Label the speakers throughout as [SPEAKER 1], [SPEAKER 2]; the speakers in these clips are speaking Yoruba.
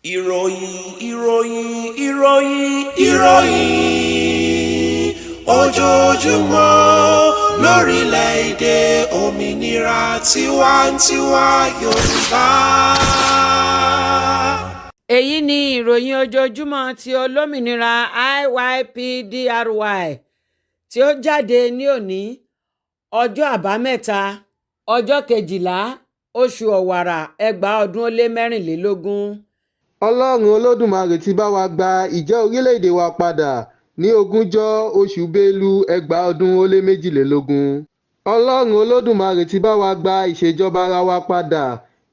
[SPEAKER 1] ìròyìn ojoojúmọ́ lórílẹ̀‐èdè òmìnira tiwantiwa Yorùbá.
[SPEAKER 2] èyí ni ìròyìn ojoojúmọ́ ti olómìnira IYPDRY tí ó jáde ní òní ọjọ́ àbámẹ́ta ọjọ́ 12 oṣù ọ̀wàrà 2024.
[SPEAKER 3] ọlọ́run olódùmarè ti bá wa gba ìjẹ́ orílẹ̀-èdè wa padà ní 20 oṣù bélú 2022. ọlọ́run olódùmarè ti bá wa gba ìṣèjọba ara wa padà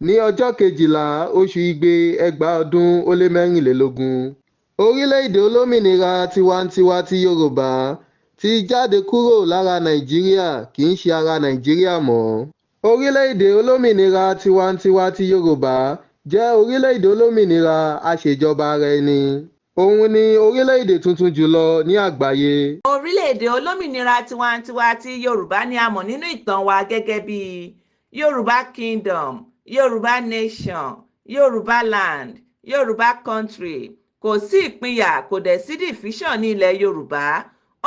[SPEAKER 3] ní ọjọ́ 12 oṣù igbe 2024. orílẹ̀-èdè olómìnira tiwantiwa ti Yorùbá ti jáde kúrò lára Nàìjíríà, kì í ṣe ara Nàìjíríà mọ́. orílẹ̀-èdè olómìnira tiwantiwa ti Yorùbá jẹ́ orílẹ̀-èdè olómìnira aṣèjọba ara ẹni. òun ni orílẹ̀-èdè tuntun jùlọ ní àgbáyé.
[SPEAKER 4] orílẹ̀-èdè olómìnira tiwantiwa ti Yorùbá ni a mọ̀ nínú ìtàn wa gẹ́gẹ́ bí Yorùbá Kingdom, Yorùbá Nation, Yorùbá Land, Yorùbá Country. Kò sí ìpínyà, kò dẹ̀ sí division ní ilẹ̀ Yorùbá.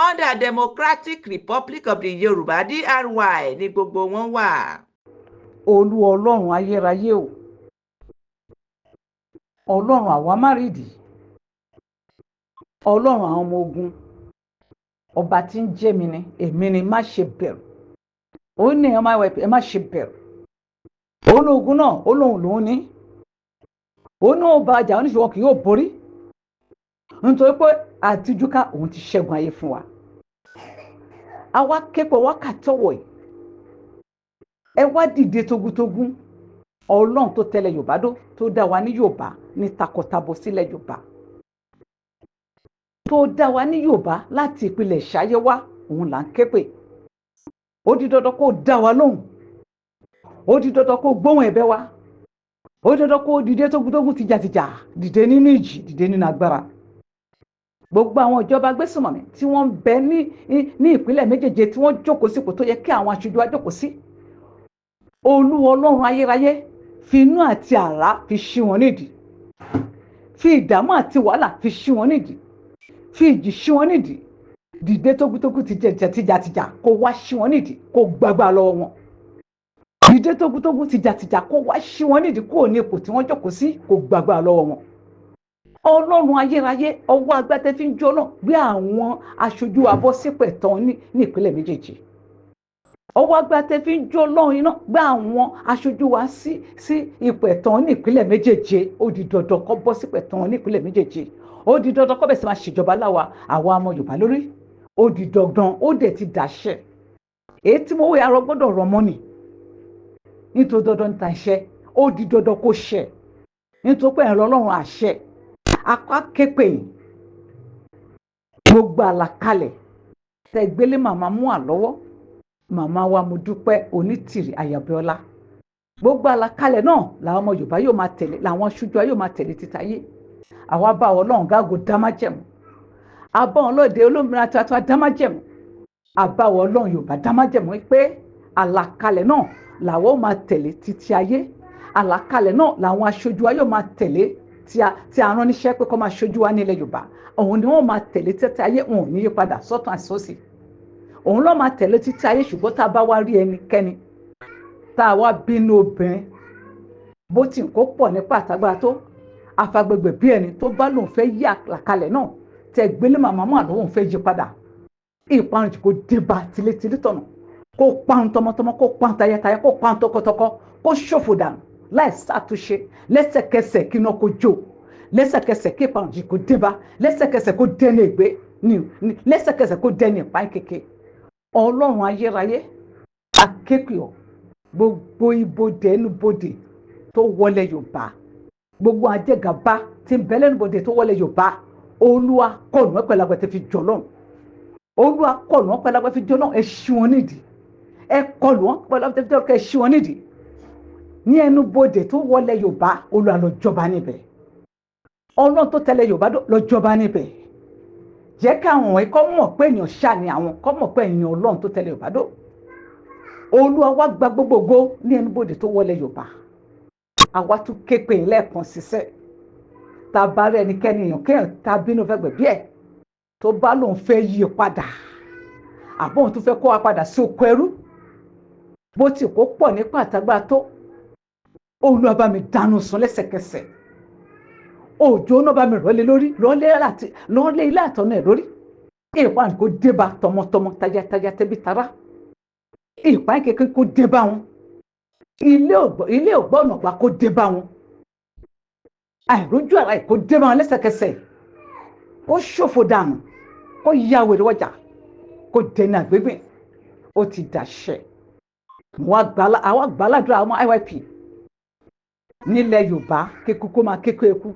[SPEAKER 4] Under Democratic Republic of the Yorùbá DRY ni gbogbo wọn wà.
[SPEAKER 5] Olú Ọlọ́run ayérayé o, Ọlọ́run àwa márìdì, Ọlọ́run àwọn ọmọ ogun, ọba tí ń jẹ́ mi ni, èmi ni, má ṣe bẹ̀rù. Ó ní ẹ má ṣe bẹ̀rù. Òun ogun náà, ó lóun lòun ní. Ó ní ọba àjà oníṣòwò kì yóò borí. Nítorí pé àtijúká òun ti ṣẹ́gun ayé fún wa. Àwa kẹ́kọ̀ọ́ wákàtí ọ̀wọ̀ yìí. Ẹ wá dìde togun-togun. Ọlọ́run tó tẹ̀lé Yorùbá dó, tó dá wa ní Yorùbá ní takọtabo sílẹ̀ Yorùbá. Tó dá wa ní Yorùbá láti ìpìlẹ̀ ṣáyé wá, òun là ń ké pè. Ó di dandan kó dá wa lóhùn. Ó di dandan kó gbóhùn ẹ̀bẹ̀ wa. Ó di dandan kó dìde togun-togun tìjàtìjà, dìde nínú ìjì, dìde nínú agbára. Gbogbo àwọn ìjọba agbésùnmọ̀mí tí wọ́n ń bẹ ní ìpínlẹ̀ méjèèje tí wọ́n jókòó sípò tó yẹ kí àwọn aṣojú wa jókòó sí. Olú Ọlọ́run ayérayé fi inú àti àrá fi ṣí wọn nídìí. Fi ìdààmú àti wàhálà fi ṣí wọn nídìí. Fi ìjì ṣí wọn nídìí. Dìde togun-togun tìjàtìjà kó wá ṣí wọn nídìí, kó gbàgbà lọ́wọ́ wọn. Dìde togun-togun tìjàtìjà kó wá ṣí wọn nídìí kúrò ní ipò tí wọ́n jókòó sí, kó gbàgbà lọ́wọ́ wọn. Ọlọ́run ayérayé, ọwọ́ agbátẹ́ fi ń jóná gbé àwọn aṣojú wa bọ́ sípò ẹ̀tọ́ ní ìpínlẹ̀ méjèèjì. Ọwọ́ agbátẹ́ fi ń jóná iná gbé àwọn aṣojú wa sí ipò ẹ̀tọ́ ní ìpínlẹ̀ méjèèjì. Ó di dandan kó bọ́ sípò ẹ̀tọ́ ní ìpínlẹ̀ méjèèjì. Ó di dandan kó bẹ̀rẹ̀ sí máa ṣèjọba láwa àwa ọmọ Yorùbá lórí. Ó di dandan, ó dẹ̀ ti dàṣẹ. Èyí tí mo wé arọ gbọ́dọ̀ rọ mọ́nì. Nítorí dandan níta iṣẹ́, ó di dandan kó ṣẹ. Nítorí pé ẹ̀rọ Ọlọ́run àṣẹ. Apá képe gbogbo àlàkalẹ̀ tẹ gbélé màmá mú àlọ́wọ́, màmá wa Modúpẹ́ Onítìrì Àyàbíọ́lá. Gbogbo àlàkalẹ̀ náà làwọn ọmọ Yorùbá yóò máa tẹ̀lé, làwọn aṣojú wa yóò máa tẹ̀lé títayé. Àwa bá Ọlọ́run gágò dámájẹ̀mú. Àbá Ọlọ́dẹ olómìnira tiwa dámájẹ̀mú. Àbá Ọlọ́run Yorùbá dámájẹ̀mú pé àlàkalẹ̀ náà làwọn máa tẹ̀lé títí ayé. Àlàkalẹ̀ náà làwọn aṣojú wa yóò máa tẹ̀lé tí a rán níṣẹ́ pé kó máa ṣojú wa nílẹ̀ Yorùbá. Òun ni wọ́n máa tẹ̀lé títí ayé, wọn ò ní yí padà sọ́tún àti sósì. Òun ló máa tẹ̀lé títí ayé, ṣùgbọ́n tá a bá wá rí ẹnikẹ́ni tá a wá bínú obìnrin bó ti kó pọ̀ nípa àtàgbà tó afagbègbè bí ẹni tó bá lòun fẹ́ yí àlàkalẹ̀ náà tẹ gbélé màmá mọ́ àlọ́ òun fẹ́ yí padà. Ìparun kò débà tilétilé tọ̀nà, kó parun tọmọtọmọ, kó parun tayẹtayẹ, kó parun tọkọtọkọ, kó ṣòfò dànù láì ṣàtúnṣe. Lẹ́sẹ̀kẹsẹ̀ kí iná kó jó, lẹ́sẹ̀kẹsẹ̀ kí ìparun kò débà, lẹ́sẹ̀kẹsẹ̀ kó dẹni ègbé, lẹ́sẹ̀kẹsẹ̀ kó dẹni ìpáyín kéke. Ọlọ́run ayérayé, akékèọ́ gbogbo ibodè ẹnubodè tó wọlé Yorùbá, gbogbo ajẹ́gàba tí ń bẹ lẹ́nubodè tó wọlé Yorùbá, Olúwa kọ̀nù ẹ̀ pẹ̀lú agbẹ̀tẹ̀ fi jọ lọ́run. Olúwa kọ̀nù ẹ̀ pẹ̀lú agbẹ̀tẹ̀ fi jọ lọ́run. Ẹ ṣí wọn nídìí. Ẹ kọlù wọn pẹ̀lú agbẹ̀tẹ̀ fi jọ lọ́run. Ẹ ṣí wọn nídìí. Ní ẹnubodè tó wọlé Yorùbá, Olúwa lọ jọba níbẹ̀. Ọlọ́run tó tẹ̀lé Yorùbá lọ jọba níbẹ̀. Jẹ́ káwọn wọ̀nyí kọ́ mọ̀ pé èèyàn ṣáà ni àwọn, kọ́ mọ̀ pé èèyàn Ọlọ́run tó tẹ̀lé Yorùbá dó. Olúwa wá gba gbogbogbò ní ẹnubodè tó wọlé Yorùbá. Àwa tún képe lẹ́ẹ̀kan ṣiṣẹ́. tá a bá rí ẹnikẹ́ni èèyàn kéèyàn tá a bínú fẹ́ gbẹ̀bí ẹ̀ tó bá lóun fẹ́ yí padà àbóhun tó fẹ́ kó wa padà sí oko ẹrú bó ti kó pọ̀ ní pàtàgbà tó Olúwa bá mi dànù sun lẹ́sẹ̀kẹsẹ̀ òjò náà bá mi rọ́lé lórí rọ́lé ilé àtọ̀nà ẹ̀ lórí ìpàdé kó débà tọmọtọmọ tajátajá tẹbí tará ìpàdé kékeré kó débà wọn ilé ògbọ́nà gbà kó débà wọn àìrójú ara ẹ̀ kó débà wọn lẹ́sẹ̀kẹsẹ̀ kó ṣòfò dànù kó yá wèrè wọjà kó dẹni àgbégbè ó ti dàṣẹ àwọn àgbàládùn àwọn IYP nílẹ̀ Yorùbá kíkú kó máa kékó eku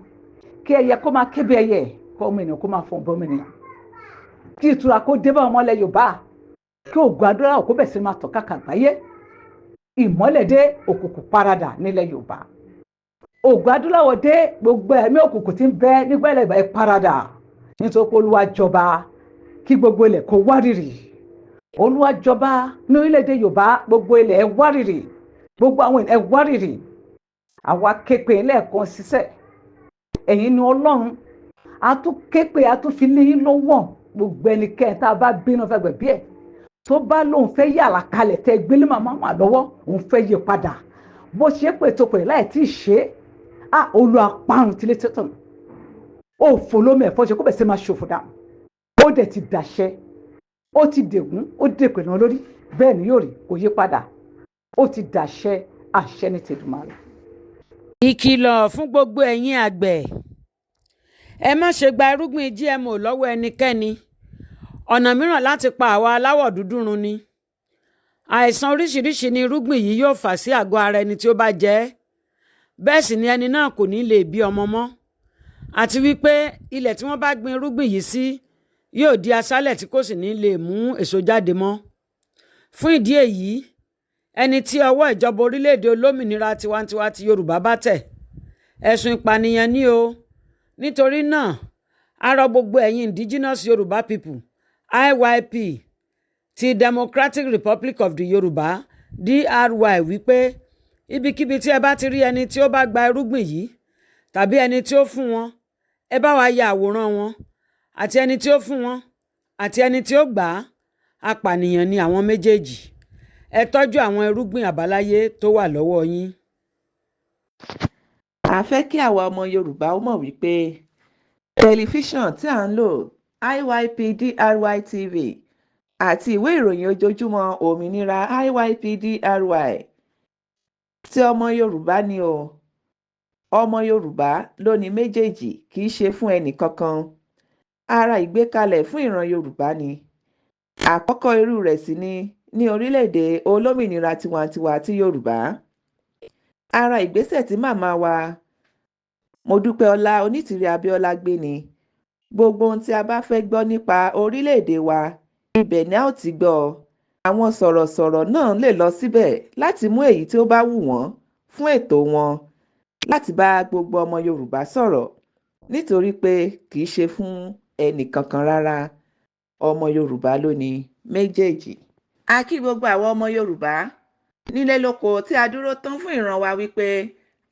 [SPEAKER 5] kí ẹyẹ kó máa kébé ẹyẹ kó ọmọ ènìyàn kó máa fọ ọmọ ènìyàn kí ìtura kó dé bá ọmọ ilẹ̀ Yorùbá kí ògùn àdúrà òkú bẹ̀ sí máa tọ̀ káàkiri àgbáyé ìmọ́lẹ̀ dé òkùnkùn paradà nílẹ̀ Yorùbá ògùn adúláwọ̀ dé gbogbo ẹ̀mí òkùnkùn tí ń bẹ nígbà ilẹ̀ ìbáyé paradà nítorí pé Olúwa jọba kí gbogbo ilẹ̀ kó wárìrì Olúwa jọba ní orílẹ̀-èdè Yorùbá gbogbo ilẹ̀ ẹ wárìrì gbogbo àwọn ẹ wárìrì àwa képe lẹ́ẹ̀kan ṣiṣẹ́ ẹ̀yin ni Ọlọ́run a tún képe a tún fi lé yín lọ́wọ́ gbogbo ẹnikẹ́ni tá a bá bínú fẹ́ gbẹ̀bí ẹ̀ tó bá lóun fẹ́ yàrá kalẹ̀ tẹ́ gbélé màmá mà lọ́wọ́ òun fẹ́ yí padà bó ṣe pè tó pè láì tí ì ṣe é Olúwa parun tilé tẹ́tàn ó fò lómi ẹ̀fọ́ ṣe kó bẹ̀ sí máa ṣòfò dànù ó dẹ̀ ti dàṣẹ ó ti dègún ó dèpè náà lórí bẹ́ẹ̀ ni yóò rí kò yí padà ó ti dàṣẹ àṣẹ ní tèdùmarè.
[SPEAKER 2] ìkìlọ̀ fún gbogbo ẹ̀yin àgbẹ̀ ẹ má ṣe gba irúgbìn GMO lọ́wọ́ ẹnikẹ́ni ọ̀nà mìíràn láti pa àwa aláwọ̀ dúdú run ni àìsàn oríṣiríṣi ni irúgbìn yìí yóò fà sí àgọ́ ara ẹni tí ó bá jẹ ẹ́ bẹ́ẹ̀ sì ni ẹni náà kò ní lè bí ọmọ mọ́ àti wípé ilẹ̀ tí wọ́n bá gbin irúgbìn yìí sí yóò di aṣálẹ̀ tí kò sì ní lè mú èso jáde mọ́ fún ìdí èyí ẹni tí ọwọ́ ìjọba orílẹ̀-èdè olómìnira tiwantiwa ti Yorùbá bá tẹ̀ ẹ̀sùn ìpànìyàn ni o nítorí náà a rọ gbogbo ẹ̀yin indigenous Yorùbá people IYP ti Democratic Republic of the Yorùbá DRY wípé ibikíbi tí ẹ bá ti rí ẹni tí ó bá gba irúgbìn yìí tàbí ẹni tí ó fún wọn ẹ bá wa ya àwòrán wọn àti ẹni tí ó fún wọn àti ẹni tí ó gbà á apànìyàn ni àwọn méjèèjì ẹ tọ́jú àwọn irúgbìn àbáláyé tó wà lọ́wọ́ yín.
[SPEAKER 4] a fẹ́ kí àwa ọmọ Yorùbá ó mọ̀ wípé tẹlifíṣàn tí à ń lò IYP DRY TV àti ìwé ìròyìn ojoojúmọ́ òmìnira IYP DRY tí ọmọ Yorùbá ni o ọmọ Yorùbá ló ní méjèèjì kì í ṣe fún ẹnì kankan ara ìgbékalẹ̀ fún ìran Yorùbá ni àkọ́kọ́ irú rẹ̀ sì ni ní orílẹ̀-èdè olómìnira tiwantiwa ti Yorùbá ara ìgbésẹ̀ tí màmá wa Modúpẹ́ọlá Onítìrí Abíọ́lá gbé ni gbogbo ohun tí a bá fẹ́ gbọ́ nípa orílẹ̀-èdè wa ibẹ̀ ni a ó ti gbọ́ àwọn sọ̀rọ̀sọ̀rọ̀ náà lè lọ síbẹ̀ láti mú èyí tí ó bá wù wọ́n fún ètò wọn láti bá gbogbo ọmọ Yorùbá sọ̀rọ̀ nítorí pé kì í ṣe fún ẹnì kankan rárá ọmọ Yorùbá ló ní méjèèjì. A kí gbogbo àwọn ọmọ Yorùbá nílé lóko tí a dúró tán fún ìran wa wípé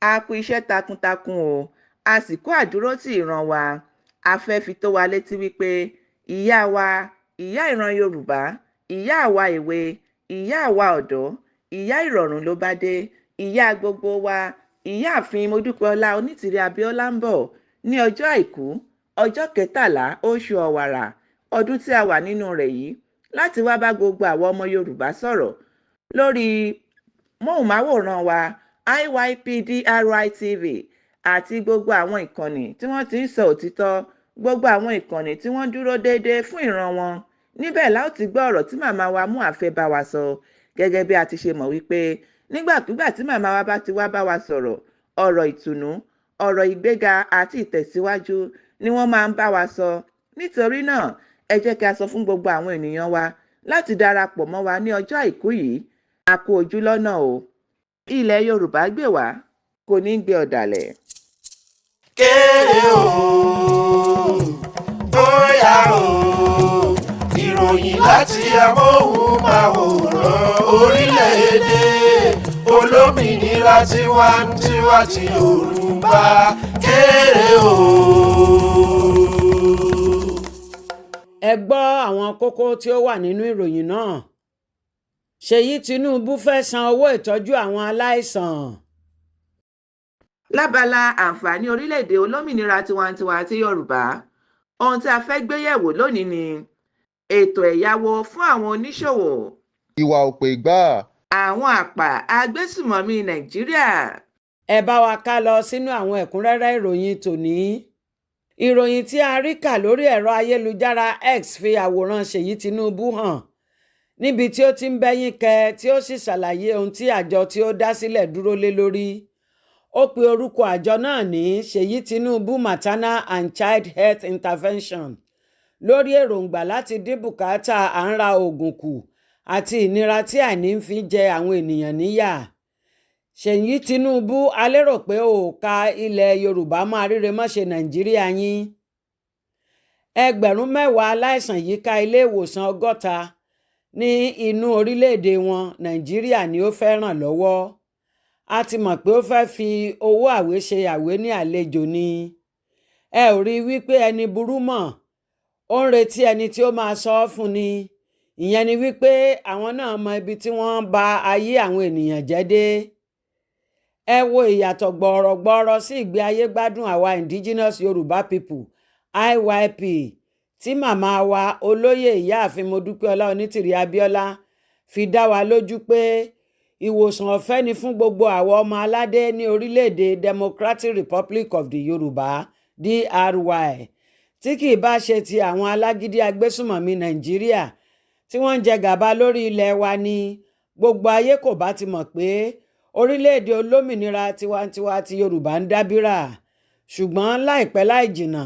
[SPEAKER 4] a kú iṣẹ́ takuntakun o a sì kó àdúrótì ìran wa a fẹ́ fi tó wa létí wípé ìyá wa ìyá ìran Yorùbá ìyá àwa èwe ìyá àwa ọ̀dọ́ ìyá ìrọ̀rùn ló bá dé ìyá gbogbo wa ìyáàfin Modúpẹ́ọlá Onítìrí Abíọ́lá ń bọ̀ ní ọjọ́ àìkú ọjọ́ 13 oṣù ọ̀wàrà ọdún tí a wà nínú rẹ̀ yìí láti wá bá gbogbo àwọn ọmọ Yorùbá sọ̀rọ̀ lórí móhùnmáwòrán wa IYP DRY TV àti gbogbo àwọn ìkànnì tí wọ́n ti ń sọ òtítọ́ gbogbo àwọn ìkànnì tí wọ́n dúró déédéé fún ìran wọn níbẹ̀ la ó ti gbọ́ ọ̀rọ̀ tí màmá wa mú àfẹ́ bá wa sọ gẹ́gẹ́ bí a ti ṣe mọ̀ wípé nígbàkúgbà tí màmá wa bá ti wá bá wa sọ̀rọ̀ ọ̀rọ̀ ìtùnú ọ̀rọ̀ ìgbéga àti ìtẹ̀síwájú ni wọ́n máa ń bá wa sọ nítorí náà ẹ jẹ́ kí a sọ fún gbogbo àwọn ènìyàn wa láti darapọ̀ mọ́ wa ní ọjọ́ àìkú yìí a kú ojú lọ́nà o ilẹ̀ Yorùbá gbè wá kò ní gbé ọ̀dàlẹ̀.
[SPEAKER 1] kéré o bóyá o ìròyìn láti amóhùnmáwòrán orílẹ̀-èdè olómìnira tiwantiwa ti Yorùbá kéré o.
[SPEAKER 2] ẹ gbọ́ àwọn kókó tí ó wà nínú ìròyìn náà. Ṣèyí Tinubu fẹ́ san owó ìtọ́jú àwọn aláìsàn.
[SPEAKER 4] Lábala àǹfààní orílẹ̀-èdè olómìnira tiwantiwa ti Yorùbá, ohun tí a fẹ́ gbé yẹ̀wò lónìí ni ètò ẹ̀yáwó fún àwọn oníṣòwò,
[SPEAKER 3] ìwà òpè gbáà.
[SPEAKER 4] àwọn àpá agbésùmọ̀mí Nàìjíríà.
[SPEAKER 2] Ẹ bá wa ká lọ sínú àwọn ẹ̀kúnrẹ́rẹ́ ìròyìn tòní. Ìròyìn tí a rí kà lórí ẹ̀rọ ayélujára X fi àwòrán Ṣèyí Tinubu hàn níbi tí ó ti ń bẹ́yìn kẹ tí ó sì ṣàlàyé ohun tí àjọ tí ó dá sílẹ̀ dúró lé lórí. Ó pe orúkọ àjọ náà ní Ṣèyí Tinubu Maternal and Child Health Intervention lórí èròǹgbà láti dín bùkátà à ń ra oògùn kù àti ìnira tí àìní ń fi jẹ àwọn ènìyàn níyà. Ṣèyí Tinubu, a lérò pé òòkà ilẹ̀ Yorùbá máa ríre mọ́ṣe Nàìjíríà yín. Ẹgbẹ̀rún mẹ́wàá aláìsàn yíká ilé ìwòsàn 60 ní inú orílẹ̀-èdè wọn Nàìjíríà ni ó fẹ́ ràn lọ́wọ́. A ti mọ̀ pé ó fẹ́ fi owó àwé ṣe àwé ní àlejò ni. Ẹ ò rí wípé ẹni burú mọ̀, ó ń retí ẹni tí ó máa sọ ọ́ fún ni. Ìyẹn ni wípé àwọn náà mọ ibi tí wọ́n ba ayé àwọn ènìyàn jẹ́ dé. Ẹ wo ìyàtọ̀ gbọ̀ọ̀rọ̀gbọ̀ọ̀rọ̀ sí ìgbé ayé gbádùn àwa indigenous Yoruba people IYP tí màmá wa olóyè ìyáàfin Modúpẹ́ọlá Onítìrí Abíọ́lá fi dá wa lójú pé ìwòsàn ọ̀fẹ́ ni fún gbogbo àwọn ọmọ aládé ní orílẹ̀-èdè Democratic Republic of the Yorùbá DRY tí kì í bá ṣe ti àwọn alágídí agbésùmọ̀mí Nàìjíríà tí wọ́n ń jẹ gàba lórí ilẹ̀ wa ni gbogbo ayé kò bá ti mọ̀ pé orílẹ̀-èdè olómìnira tiwantiwa ti Yorùbá ń dábírà. Ṣùgbọ́n láìpẹ́ láì jìnnà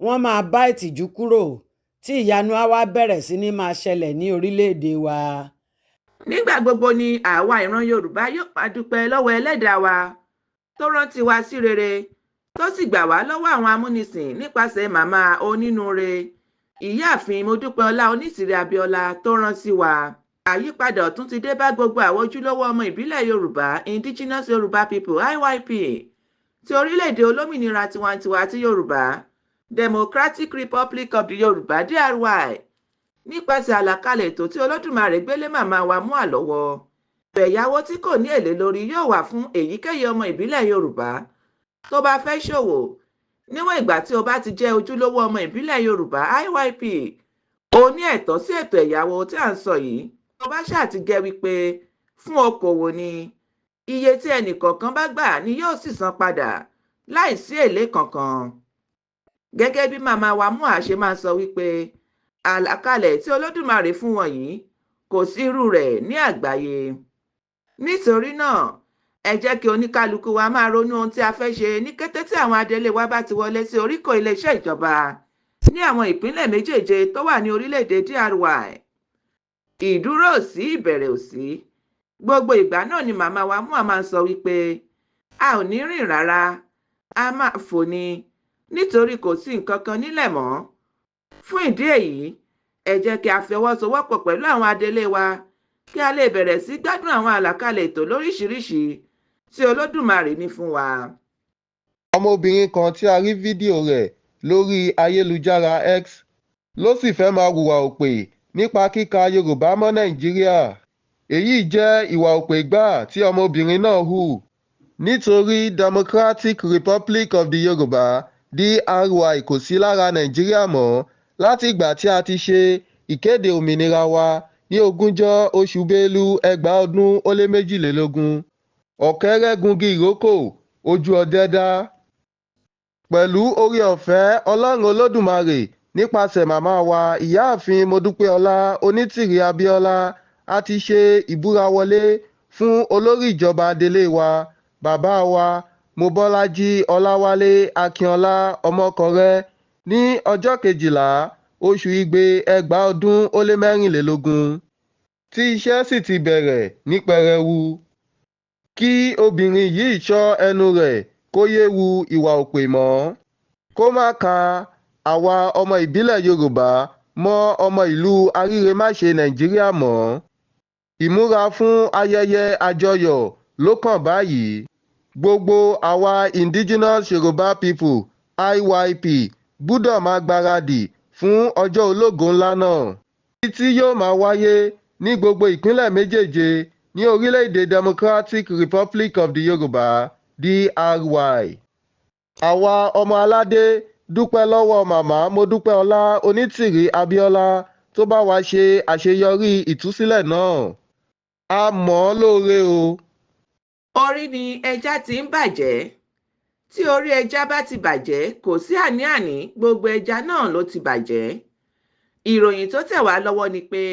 [SPEAKER 2] wọ́n máa bá ìtìjú kúrò tí ìyanu á wá bẹ̀rẹ̀ sí ní máa ṣẹlẹ̀ ní orílẹ̀-èdè wa.
[SPEAKER 4] Nígbà gbogbo ni àwa ìran Yorùbá yóò máa dúpẹ́ lọ́wọ́ ẹlẹ́dàá wa tó rántí wa sí rere tó sì gbà wá lọ́wọ́ àwọn amúnisìn nípasẹ̀ màmá onínúure ìyáàfin Modúpẹ́ọlá Onítìrí Abíọ́lá tó rán sí wa. Àyípadà ọ̀tun ti dé bá gbogbo àwọn ojúlówó ọmọ ìbílẹ̀ Yorùbá indigenous Yoruba people IYP ti orílẹ̀-èdè olómìnira tiwantiwa ti Yorùbá Democratic Republic of the Yorùbá DRY nípasẹ̀ àlàkalẹ̀ ètò tí Olódùmarè gbélé màmá wa mú àlọ́wọ́. Ètò ẹ̀yáwó tí kò ní èlé lórí yóò wà fún èyíkéyìí ọmọ ìbílẹ̀ Yorùbá tó bá fẹ́ ṣòwò níwọ̀n ìgbà tí o bá ti jẹ́ ojúlówó ọmọ ìbílẹ̀ Yorùbá IYP. O ní ẹ̀tọ́ sí ètò ẹ̀yáwó tí à ń sọ yìí tó bá ṣáà ti jẹ́ wípé fún okòwò ni iye tí ẹnìkọ̀ọ̀kan bá gbà ni yóò sì san padà láìsí èlé kankan. Gẹ́gẹ́ bí màmá wa Múà ṣe máa sọ wípé àlàkalẹ̀ tí Olódùmarè fún wọn yìí kò sí irú rẹ̀ ní àgbáyé. Nítorí náà ẹ jẹ́ kí oníkálukú wa máa ronú ohun tí a fẹ́ ṣe ní kété tí àwọn adelé wa bá ti wọlé sí oríkò iléeṣẹ́ ìjọba ní àwọn ìpínlẹ̀ méjèèje tó wà ní orílẹ̀-èdè DRY. Ìdúró ò sí, ìbẹ̀rẹ̀ ò sí. Gbogbo ìgbà náà ni màmá wa Múà máa ń sọ wípé a ò ní rìn rárá, a máa fò ni nítorí kò sí nǹkan kan nílẹ̀ mọ́. Fún ìdí èyí, ẹ jẹ́ kí a fọwọ́sowọ́pọ̀ pẹ̀lú àwọn adelé wa kí a lè bẹ̀rẹ̀ sí gbádùn àwọn àlàkalẹ̀ ètò lóríṣiríṣi tí Olódùmarè ní fún wa.
[SPEAKER 3] Ọmọbìnrin kan tí a rí fídíò rẹ̀ lórí ayélujára X ló sì fẹ́ máa hùwà òpè nípa kíka Yorùbá mọ́ Nàìjíríà. Èyí jẹ́ ìwà òpè gbáà tí ọmọbìnrin náà hù nítorí Democratic Republic of the Yorùbá DRY kò sí lára Nàìjíríà mọ́ láti ìgbà tí a ti ṣe ìkéde òmìnira wa ní 20 oṣù Bélú 2022. Ọ̀kẹ́rẹ́ gungi ìrókò ojú ọdẹ dá. Pẹ̀lú oore ọ̀fẹ́ Ọlọ́run Olódùmarè nípasẹ̀ màmá wa ìyáàfin Modúpẹ́ọlá Onítìrí Abíọ́lá a ti ṣe ìbúra wọlé fún olórí ìjọba adelé wa bàbá wa Mobọ́lájí Ọláwálé Akínọlá Ọmọkọrẹ́ ní ọjọ́ 12 oṣù Igbe 2024 tí iṣẹ́ sì ti bẹ̀rẹ̀ ní pẹrẹwu. Kí obìnrin yìí ṣọ́ ẹnu rẹ̀ kó yé wu ìwà òpè mọ́, kó má ka àwa ọmọ ìbílẹ̀ Yorùbá mọ́ ọmọ ìlú Aríremáṣe Nàìjíríà mọ́. Ìmúra fún ayẹyẹ àjọyọ̀ ló kàn báyìí. Gbogbo àwa indigenous Yoruba people IYP gbúdọ̀ máa gbáradì fún ọjọ́ ológo ńlá náà, èyí tí yóò máa wáyé ní gbogbo ìpínlẹ̀ méjèèje ní orílẹ̀-èdè Democratic Republic of the Yoruba (DRY). Àwa ọmọ aládé dúpẹ́ lọ́wọ́ Màmá Modúpẹ́ọlá Onítìrí Abíọ́lá tó bá wa ṣe àṣeyọrí ìtúsílẹ̀ náà. A mọ̀ ọ́ lóore o.
[SPEAKER 4] Orí ni ẹja ti ń bàjẹ́. Tí orí ẹja bá ti bàjẹ́, kò sí àní-àní, gbogbo ẹja náà ló ti bàjẹ́. Ìròyìn tó tẹ̀ wá lọ́wọ́ ni pé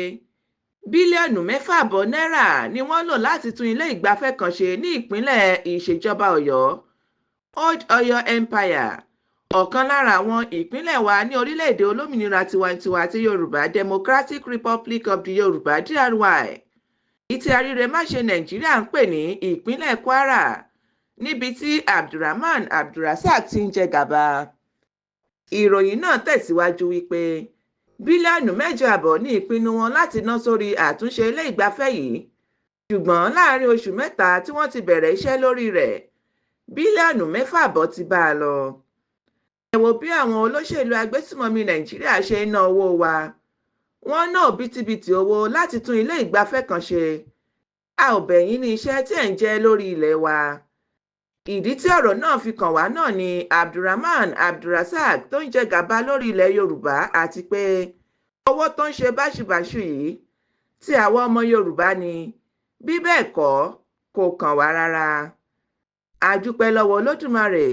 [SPEAKER 4] bílíọ̀nù 6.5 náírà ni wọ́n lò láti tún ilé ìgbafẹ́ kan ṣe ní ìpínlẹ̀ ìṣèjọba Ọ̀yọ́, Old Ọ̀yọ́ Empire, ọ̀kan lára àwọn ìpínlẹ̀ wa ní orílẹ̀-èdè olómìnira tiwantiwa ti Yorùbá Democratic Republic of the Yoruba (DRY). Ìtì àrírèmáṣe Nàìjíríà ń pè ní ìpínlẹ̀ Kwara, níbi tí Abdulrahman Abdulrasaq ti ń jẹ gàba. Ìròyìn náà tẹ̀síwájú wípé bílíọ̀nù 8.5 ní ìpinnu wọn láti ná sórí àtúnṣe ilé ìgbafẹ́ yìí, ṣùgbọ́n láàárín oṣù mẹ́ta tí wọ́n ti bẹ̀rẹ̀ iṣẹ́ lórí rẹ̀, bílíọ̀nù 6.5 ti bá a lọ. Ẹ wo bí àwọn olóṣèlú agbésùmọ̀mí Nàìjíríà ṣe ń ná owó wa. Wọ́n ná òbítíbitì owó láti tún ilé ìgbafẹ́ kan ṣe. A ò bẹ̀ yín ní iṣẹ́ tí ẹ̀ ń jẹ lórí ilẹ̀ wa. Ìdí tí ọ̀rọ̀ náà fi kàn wá náà ni Abdulrahman Abdulrasaq tó ń jẹ gàba lórí ilẹ̀ Yorùbá, àti pé owó tó ń ṣe báṣubàṣu yìí tí àwa ọmọ Yorùbá ni, bí bẹ́ẹ̀ kọ́ kò kàn wá rárá. A dúpẹ́ lọ́wọ́ Olódùmarè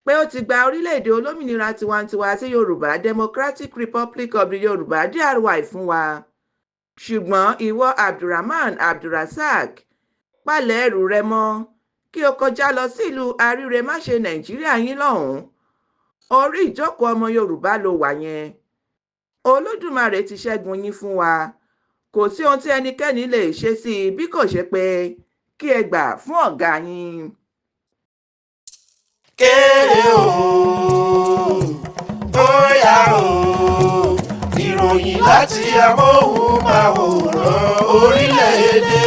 [SPEAKER 4] pé ó ti gba orílẹ̀-èdè olómìnira tiwantiwa ti Yorùbá Democratic Republic of the Yoruba (DRY) fún wa. Ṣùgbọ́n ìwọ Abdulrahman Abdulrasaq, palẹ̀ ẹrù rẹ mọ́ kí o kọjá lọ sílùú àrírèmáṣe Nàìjíríà yín lọ́hùn-ún. Orí ìjókòó ọmọ Yorùbá ló wà yẹn. Olódùmarè ti ṣẹ́gun yín fún wa. Kò sí ohun tí ẹnikẹ́ni lè ṣe sí i bí kò ṣe pé kí ẹ gbà fún ọ̀gá yín.
[SPEAKER 1] Kéré o, bóyá o, ìròyìn láti amóhùnmáwòrán orílẹ̀-èdè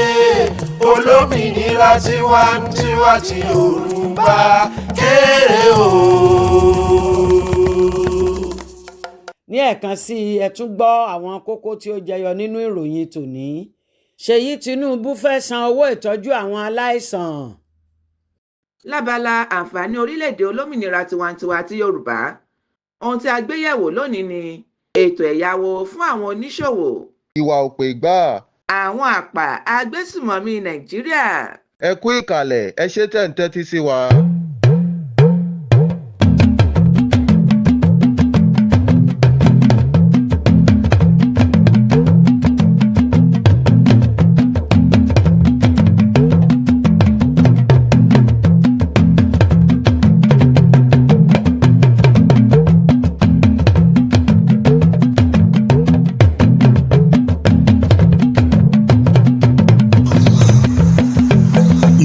[SPEAKER 1] olómìnira tiwantiwa ti Yorùbá. Kéré o.
[SPEAKER 2] Ní ẹ̀kan sí i, ẹ tún gbọ́ àwọn kókó tí ó jẹyọ nínú ìròyìn tòní. Ṣèyí Tinubu fẹ́ san owó ìtọ́jú àwọn aláìsàn.
[SPEAKER 4] Lábala àǹfààní orílẹ̀-èdè olómìnira tiwantiwa ti Yorùbá, ohun tí a gbé yẹ̀wò lónìí ni ètò ẹ̀yáwó fún àwọn oníṣòwò.
[SPEAKER 3] Ìwà òpè gbà.
[SPEAKER 4] Àwọn àpà agbésùmọ̀mí Nàìjíríà.
[SPEAKER 3] Ẹ kú ìkàlẹ̀, ẹ ṣé tẹ̀ ń tẹ́tí sí wa.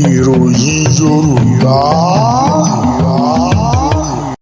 [SPEAKER 6] Ìròyìn Yorùbá.